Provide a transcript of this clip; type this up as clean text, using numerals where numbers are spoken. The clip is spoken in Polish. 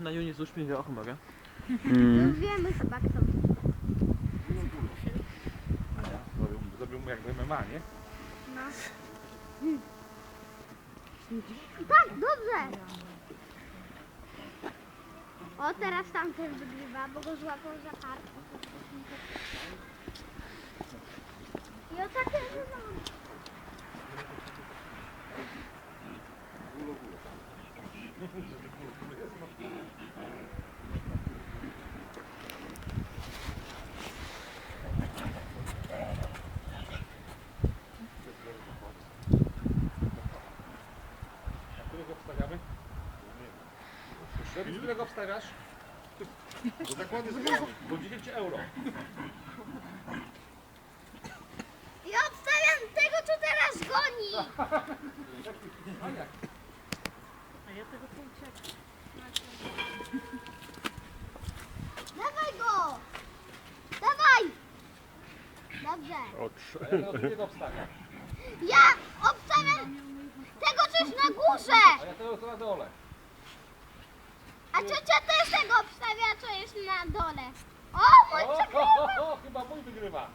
na Juni z Uśmiech mogę. Już wiemy chyba kto. Zrobił mu jakby MMA, nie? No. Tak, dobrze. O, teraz tamten wygrywa, bo go złapał za kark. I o takie wywam. Którego obstawiamy? Z którego obstawiasz? Do zakłady zbieramy. Po 10 euro. Ja obstawiam tego, co teraz goni. A jak? Dawaj go. Dawaj. Dobrze. A ja tego drugiego obstawiam. Ja obstawiam tego, co jest na górze. A ja tego co na dole. A ciocia też tego obstawia, co jest na dole. O, mój przegrywa. Chyba mój wygrywa.